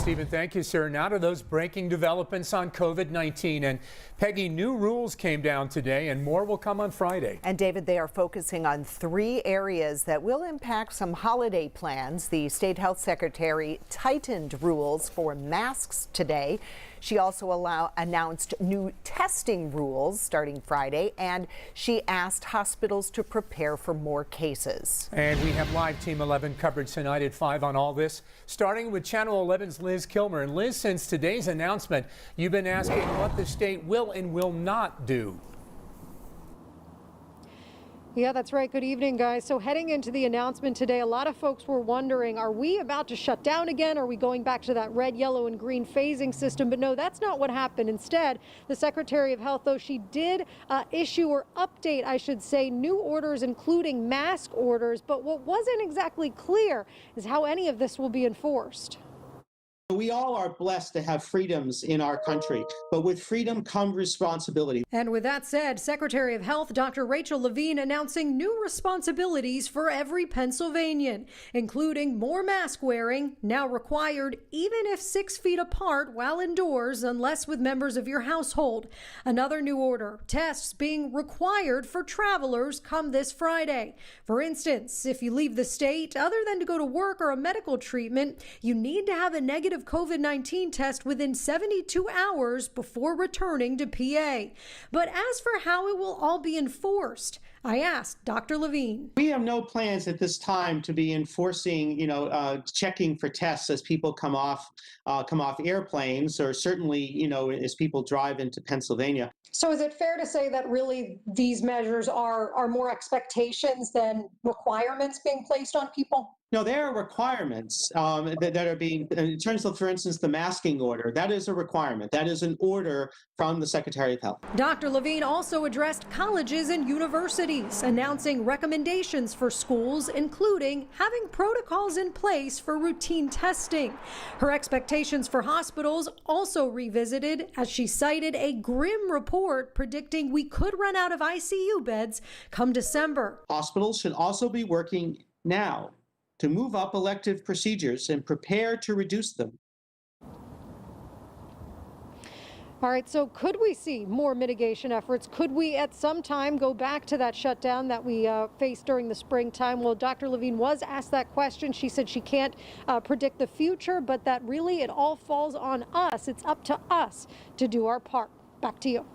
Stephen, thank you, sir. Now to those breaking developments on COVID-19. And Peggy, new rules came down today and more will come on Friday. And David, they are focusing on 3 areas that will impact some holiday plans. The state health secretary tightened rules for masks today. She also announced new testing rules starting Friday, and she asked hospitals to prepare for more cases. And we have live Team 11 coverage tonight at 5 on all this, starting with Channel 11's Liz Kilmer. And Liz, since today's announcement, you've been asking what the state will and will not do. Yeah, that's right. Good evening, guys. So heading into the announcement today, a lot of folks were wondering, are we about to shut down again? Are we going back to that red, yellow, and green phasing system? But no, that's not what happened. Instead, the Secretary of Health, though, she did issue or update, I should say, new orders, including mask orders. But what wasn't exactly clear is how any of this will be enforced. We all are blessed to have freedoms in our country, but with freedom comes responsibility. And with that said, Secretary of Health Dr. Rachel Levine announcing new responsibilities for every Pennsylvanian, including more mask wearing, now required even if 6 feet apart while indoors, unless with members of your household. Another new order, tests being required for travelers come this Friday. For instance, if you leave the state, other than to go to work or a medical treatment, you need to have a negative COVID-19 test within 72 hours before returning to PA. But as for how it will all be enforced, I asked Dr. Levine. We have no plans at this time to be enforcing, checking for tests as people come off airplanes, or certainly, as people drive into Pennsylvania. So is it fair to say that really these measures are more expectations than requirements being placed on people? No, there are requirements that are being, in terms of, for instance, the masking order. That is a requirement. That is an order from the Secretary of Health. Dr. Levine also addressed colleges and universities, announcing recommendations for schools, including having protocols in place for routine testing. Her expectations for hospitals also revisited, as she cited a grim report predicting we could run out of ICU beds come December. Hospitals should also be working now to move up elective procedures and prepare to reduce them. All right, so could we see more mitigation efforts? Could we at some time go back to that shutdown that we faced during the springtime? Well, Dr. Levine was asked that question. She said she can't predict the future, but that really it all falls on us. It's up to us to do our part. Back to you.